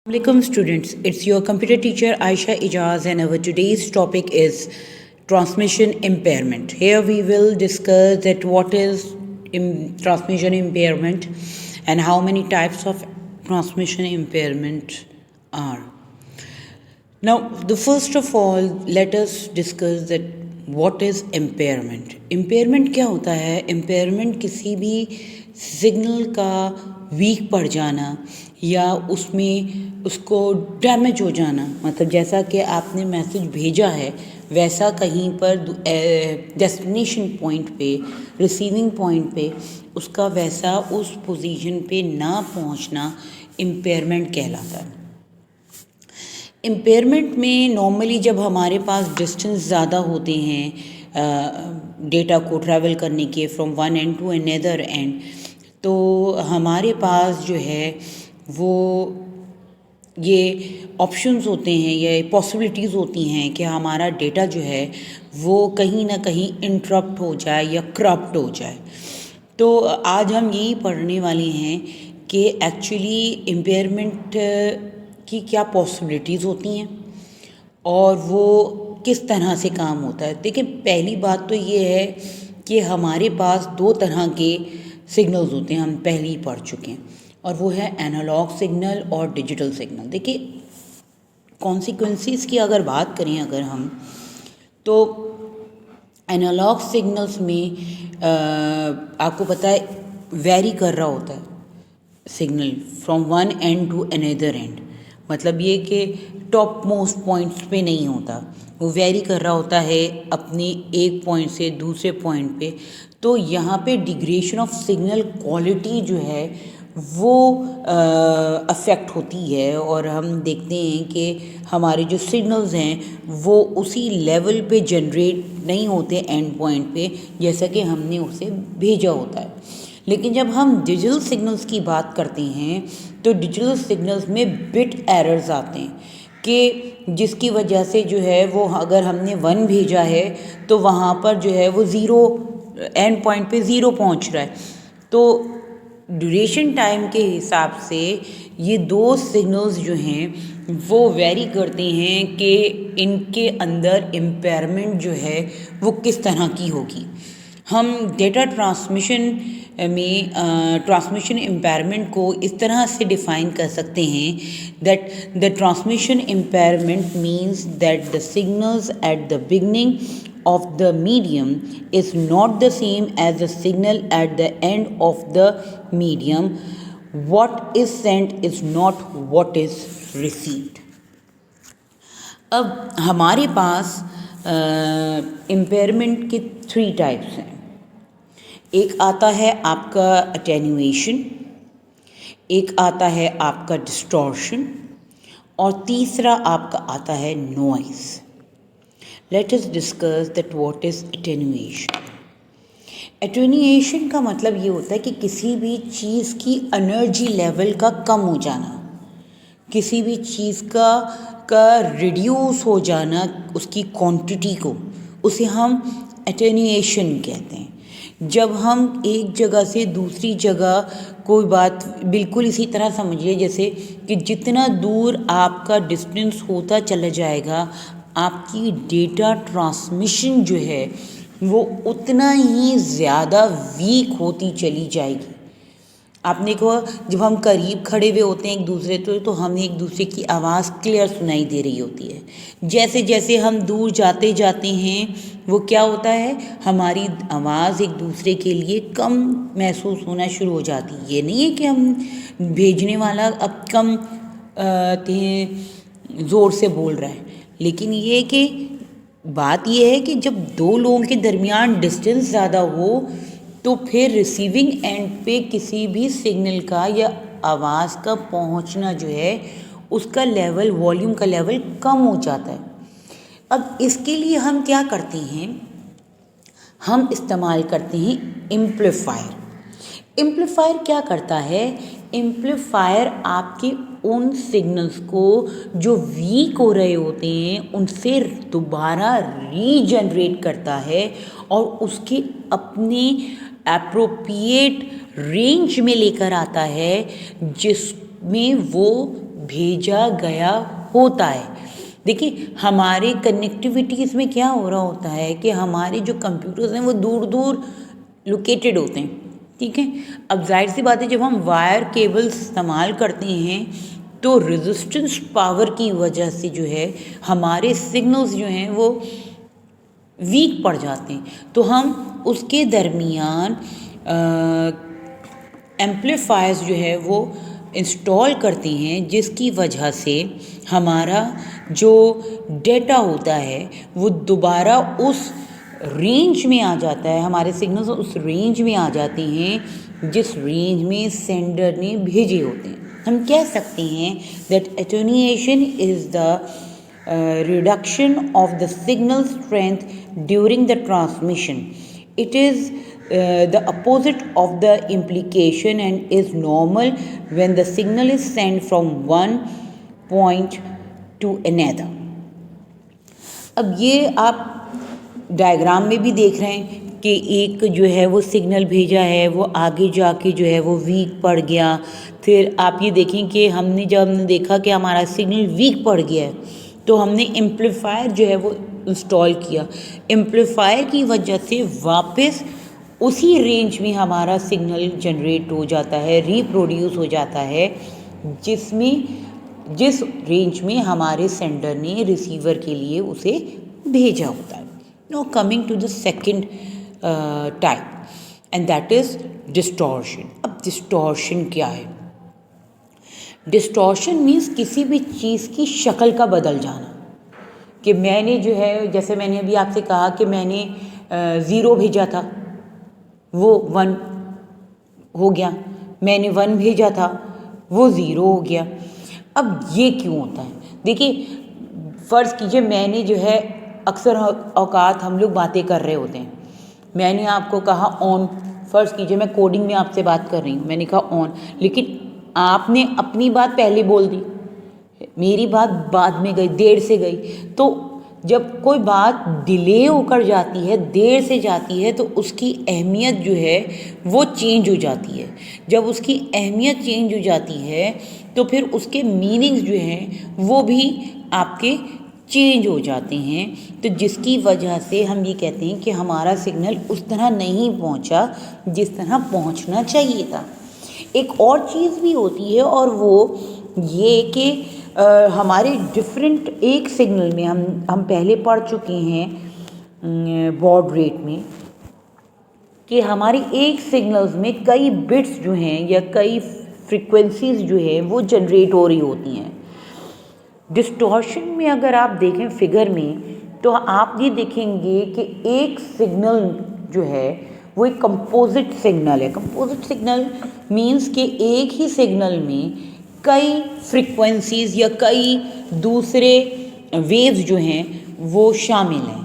Assalamualaikum students, it's your computer teacher Aisha Ijaz and our today's topic is transmission impairment. Here we will discuss that what is transmission impairment and how many types of transmission impairment are. Now, the first of all, let us discuss that what is impairment. Impairment क्या होता है? Impairment किसी भी signal का week पड़ जाना या उसमें उसको डैमेज हो जाना, मतलब जैसा कि आपने मैसेज भेजा है वैसा कहीं पर डेस्टिनेशन पॉइंट पे, रिसीविंग पॉइंट पे उसका वैसा उस पोजीशन पे ना पहुंचना इम्पेयरमेंट कहलाता है। इम्पेयरमेंट में नॉर्मली जब हमारे पास डिस्टेंस ज़्यादा होते हैं डेटा को ट्रैवल करने के from one end to another end, तो हमारे पास जो है वो ये ऑप्शंस होते हैं या पॉसिबिलिटीज़ होती हैं कि हमारा डेटा जो है वो कहीं ना कहीं इंटरप्ट हो जाए या करप्ट हो जाए। तो आज हम यही पढ़ने वाले हैं कि एक्चुअली इम्पेयरमेंट की क्या पॉसिबिलिटीज़ होती हैं और वो किस तरह से काम होता है। देखिए, पहली बात तो ये है कि हमारे पास दो तरह के सिग्नल्स होते हैं, हम पहले ही पढ़ चुके हैं, और वो है एनालॉग सिग्नल और डिजिटल सिग्नल। देखिए, कॉन्सिक्वेंसेस की अगर बात करें अगर हम, तो एनालॉग सिग्नल्स में आपको पता है वेरी कर रहा होता है signal from one end to another end, मतलब ये कि टॉप मोस्ट पॉइंट्स पे नहीं होता, वो वेरी कर रहा होता है अपने एक पॉइंट से दूसरे पॉइंट पे। तो यहाँ पे डिग्रेडेशन ऑफ सिग्नल क्वालिटी जो है वो अफेक्ट होती है, और हम देखते हैं कि हमारे जो सिग्नल्स हैं वो उसी लेवल पे जनरेट नहीं होते एंड पॉइंट पे जैसा कि हमने उसे भेजा होता है। लेकिन जब हम डिजिटल सिग्नल्स की बात करते हैं तो डिजिटल सिग्नल्स में बिट एरर्स आते हैं कि जिसकी वजह से जो है वो अगर हमने 1 भेजा है तो वहाँ पर जो है वो ज़ीरो एंड पॉइंट पे ज़ीरो पहुँच रहा है। तो ड्यूरेशन टाइम के हिसाब से ये दो सिग्नल्स जो हैं वो वेरी करते हैं कि इनके अंदर इम्पेयरमेंट जो है वो किस तरह की होगी। हम डेटा ट्रांसमिशन में ट्रांसमिशन इम्पेयरमेंट को इस तरह से डिफ़ाइन कर सकते हैं that the transmission impairment means that the signals at the beginning of the medium is not the same as the signal at the end of the medium. What is sent is not what is received. अब हमारे पास impairment के 3 types हैं। एक आता है आपका attenuation, एक आता है आपका डिस्टॉर्शन, और तीसरा आपका आता है noise. Let us discuss that what is attenuation. Attenuation का मतलब ये होता है कि किसी भी चीज़ की एनर्जी लेवल का कम हो जाना, किसी भी चीज़ का रिड्यूस हो जाना, उसकी क्वांटिटी को, उसे हम एटेन्यूएशन कहते हैं। जब हम एक जगह से दूसरी जगह कोई बात बिल्कुल इसी तरह समझिए जैसे कि जितना दूर आपका डिस्टेंस होता चला जाएगा आपकी डेटा ट्रांसमिशन जो है वो उतना ही ज़्यादा वीक होती चली जाएगी। आपने कहा जब हम करीब खड़े हुए होते हैं एक दूसरे तो हमें एक दूसरे की आवाज़ क्लियर सुनाई दे रही होती है। जैसे जैसे हम दूर जाते जाते हैं वो क्या होता है, हमारी आवाज़ एक दूसरे के लिए कम महसूस होना शुरू हो जाती है। ये नहीं है कि हम भेजने वाला अब कम ज़ोर से बोल रहा है, लेकिन ये कि बात ये है कि जब दो लोगों के दरमियान डिस्टेंस ज़्यादा हो तो फिर रिसीविंग एंड पे किसी भी सिग्नल का या आवाज़ का पहुंचना जो है उसका लेवल, वॉल्यूम का लेवल कम हो जाता है। अब इसके लिए हम क्या करते हैं, हम इस्तेमाल करते हैं एम्पलीफायर। एम्पलीफायर क्या करता है, एम्पलीफायर आपके उन सिग्नल्स को जो वीक हो रहे होते हैं उनसे दोबारा रीजनरेट करता है और उसके अपने एप्रोप्रिएट रेंज में लेकर आता है जिसमें वो भेजा गया होता है। देखिए हमारे कनेक्टिविटीज़ में क्या हो रहा होता है कि हमारे जो कंप्यूटर्स हैं वो दूर दूर लोकेटेड होते हैं, ठीक है। अब जाहिर सी बात है जब हम वायर केबल इस्तेमाल करते हैं तो रेजिस्टेंस पावर की वजह से जो है हमारे सिग्नल्स जो हैं वो वीक पड़ जाते हैं, तो हम उसके दरमियान एम्पलीफायर्स जो है वो इंस्टॉल करते हैं, जिसकी वजह से हमारा जो डेटा होता है वो दोबारा उस रेंज में आ जाता है, हमारे सिग्नल्स उस रेंज में आ जाते हैं जिस रेंज में सेंडर ने भेजे होते हैं। हम कह सकते हैं that attenuation is the reduction of the signal strength during the transmission. It is the opposite of the implication and is normal when the signal is sent from one point to another. अब ये आप diagram में भी देख रहे हैं कि एक जो है वो सिग्नल भेजा है वो आगे जाके जो है वो वीक पड़ गया। फिर आप ये देखें कि जब हमने देखा कि हमारा सिग्नल वीक पड़ गया है तो हमने एम्पलीफायर जो है वो इंस्टॉल किया। एम्पलीफायर की वजह से वापस उसी रेंज में हमारा सिग्नल जनरेट हो जाता है, रिप्रोड्यूस हो जाता है, जिस रेंज में हमारे सेंडर ने रिसीवर के लिए उसे भेजा होता है। Now coming to the second type and that is distortion. अब डिस्टॉर्शन क्या है? डिस्टॉर्शन मीन्स किसी भी चीज़ की शक्ल का बदल जाना, कि मैंने जो है जैसे मैंने अभी आपसे कहा कि मैंने 0 भेजा था वो 1 हो गया, मैंने 1 भेजा था वो 0 हो गया। अब ये क्यों होता है? देखिए फ़र्ज़ कीजिए मैंने जो है अक्सर औकात हम लोग बातें कर रहे होते हैं, मैंने आपको कहा ऑन, फ़र्ज़ कीजिए मैं कोडिंग में आपसे बात कर रही हूँ, मैंने कहा ऑन, लेकिन आपने अपनी बात पहले बोल दी, मेरी बात बाद में गई, देर से गई। तो जब कोई बात डिले होकर जाती है, देर से जाती है, तो उसकी अहमियत जो है वो चेंज हो जाती है। जब उसकी अहमियत चेंज हो जाती है तो फिर उसके मीनिंग्स जो हैं वो भी आपके चेंज हो जाते हैं, तो जिसकी वजह से हम ये कहते हैं कि हमारा सिग्नल उस तरह नहीं पहुंचा जिस तरह पहुंचना चाहिए था। एक और चीज़ भी होती है और वो ये कि हमारे डिफरेंट एक सिग्नल में हम पहले पढ़ चुके हैं बॉड रेट में कि हमारे एक सिग्नल्स में कई बिट्स जो हैं या कई फ्रीक्वेंसीज जो है वो जनरेट हो रही होती हैं। डिस्टॉर्शन में अगर आप देखें फिगर में तो आप ये देखेंगे कि एक सिग्नल जो है वो एक कंपोजिट सिग्नल है। कंपोजिट सिग्नल मीन्स कि एक ही सिग्नल में कई फ्रीक्वेंसीज या कई दूसरे वेव्स जो हैं वो शामिल हैं,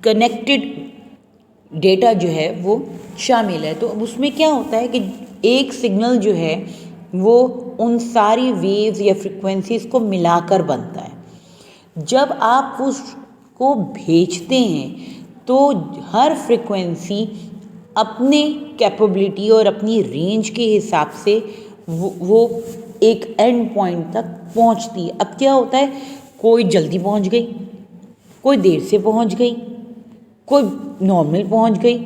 कनेक्टेड डेटा जो है वो शामिल है। तो उसमें क्या होता है कि एक सिग्नल जो है वो उन सारी वेव्स या फ्रीक्वेंसीज को मिलाकर बनता है। जब आप उसको भेजते हैं तो हर फ्रीक्वेंसी अपने कैपेबिलिटी और अपनी रेंज के हिसाब से वो एक एंड पॉइंट तक पहुंचती है। अब क्या होता है, कोई जल्दी पहुंच गई, कोई देर से पहुंच गई, कोई नॉर्मल पहुंच गई,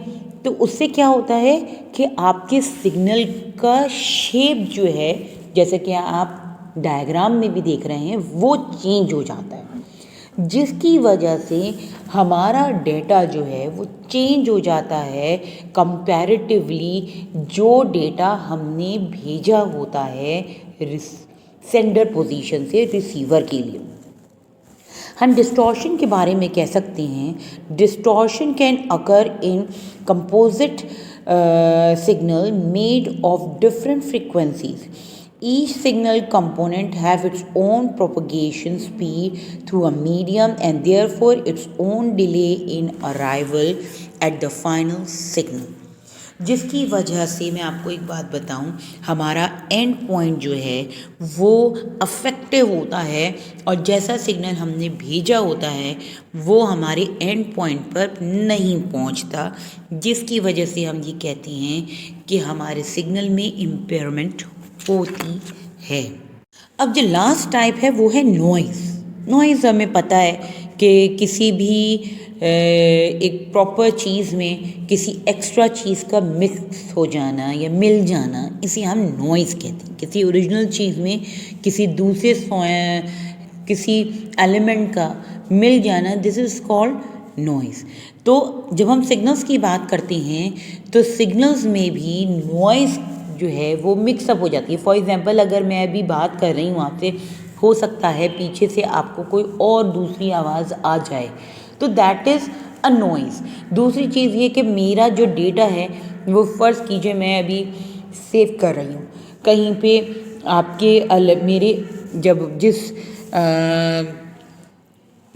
तो उससे क्या होता है कि आपके सिग्नल का शेप जो है, जैसे कि आप डायग्राम में भी देख रहे हैं, वो चेंज हो जाता है, जिसकी वजह से हमारा डेटा जो है वो चेंज हो जाता है कंपैरेटिवली जो डेटा हमने भेजा होता है सेंडर पोजीशन से रिसीवर के लिए। हम डिस्टॉर्शन के बारे में कह सकते हैं, distortion can occur in composite signal made of different frequencies. Each signal component have its own propagation speed through a medium and therefore its own delay in arrival at the final signal. जिसकी वजह से मैं आपको एक बात बताऊं, हमारा and point जो है वो अफेक्टिव होता है और जैसा सिग्नल हमने भेजा होता है वो हमारे एंड पॉइंट पर नहीं पहुंचता, जिसकी वजह से हम ये कहते हैं कि हमारे सिग्नल में इम्पेयरमेंट होती है। अब जो लास्ट टाइप है वो है नॉइज़। नॉइज़ हमें पता है कि किसी भी एक प्रॉपर चीज़ में किसी एक्स्ट्रा चीज़ का मिक्स हो जाना या मिल जाना, इसे हम नॉइज़ कहते हैं। किसी ओरिजिनल चीज़ में किसी दूसरे किसी एलिमेंट का मिल जाना, दिस इज़ कॉल्ड नॉइज़। तो जब हम सिग्नल्स की बात करते हैं तो सिग्नल्स में भी नॉइज़ जो है वो मिक्सअप हो जाती है। फॉर एग्जांपल अगर मैं अभी बात कर रही हूँ आपसे, हो सकता है पीछे से आपको कोई और दूसरी आवाज़ आ जाए, तो दैट इज़ अ नॉइज़। दूसरी चीज़ ये कि मेरा जो डेटा है वो फ़र्ज़ कीजिए मैं अभी सेव कर रही हूँ कहीं पे, आपके मेरे जब जिस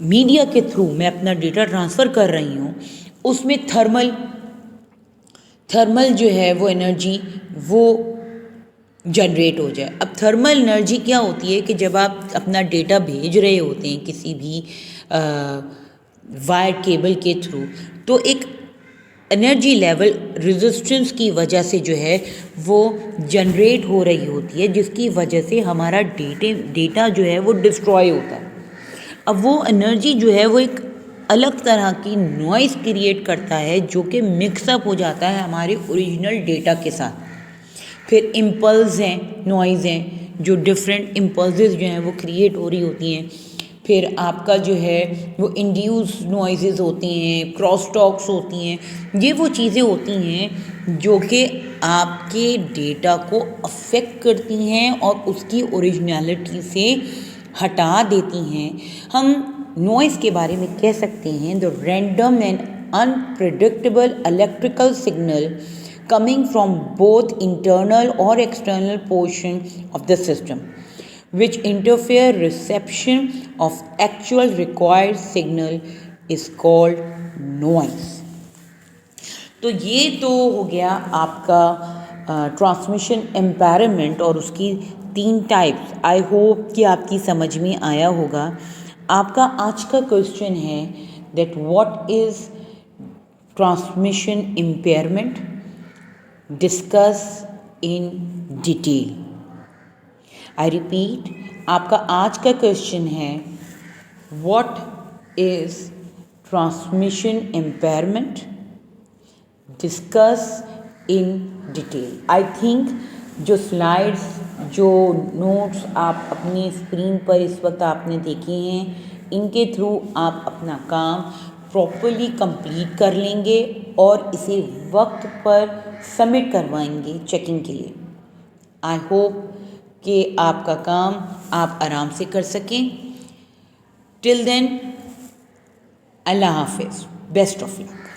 मीडिया के थ्रू मैं अपना डेटा ट्रांसफ़र कर रही हूँ उसमें थर्मल जो है वो एनर्जी वो जनरेट हो जाए। अब थर्मल एनर्जी क्या होती है कि जब आप अपना डेटा भेज रहे होते हैं किसी भी वायर केबल के थ्रू, तो एक एनर्जी लेवल रेजिस्टेंस की वजह से जो है वो जनरेट हो रही होती है, जिसकी वजह से हमारा डेटा जो है वो डिस्ट्रॉय होता है। अब वो एनर्जी जो है वो एक अलग तरह की नॉइज़ क्रिएट करता है जो कि मिक्सअप हो जाता है हमारे ओरिजिनल डेटा के साथ। फिर इम्पल्स हैं, नॉइज़ हैं, जो डिफरेंट इम्पल्सेस जो हैं वो क्रिएट हो रही होती हैं। फिर आपका जो है वो इंड्यूस नॉइज़ेस होती हैं, क्रॉस टॉक्स होती हैं। ये वो चीज़ें होती हैं जो कि आपके डेटा को अफेक्ट करती हैं और उसकी ओरिजिनलिटी से हटा देती हैं। हम नॉइज़ के बारे में कह सकते हैं the random and unpredictable electrical signal coming from both internal or external portion of the system, which interfere reception of actual required signal is called noise. तो ये तो हो गया आपका ट्रांसमिशन इम्पेयरमेंट और उसकी 3 टाइप्स। आई होप कि आपकी समझ में आया होगा। आपका आज का क्वेश्चन है that what is transmission impairment, discuss in detail. I repeat, आपका आज का क्वेश्चन है what is transmission impairment, discuss in detail. I think जो स्लाइड्स, जो नोट्स आप अपनी स्क्रीन पर इस वक्त आपने देखे हैं, इनके थ्रू आप अपना काम प्रॉपरली कंप्लीट कर लेंगे और इसे वक्त पर सबमिट करवाएंगे चेकिंग के लिए। आई होप कि आपका काम आप आराम से कर सकें। टिल देन, अल्लाह हाफिज़, बेस्ट ऑफ लक।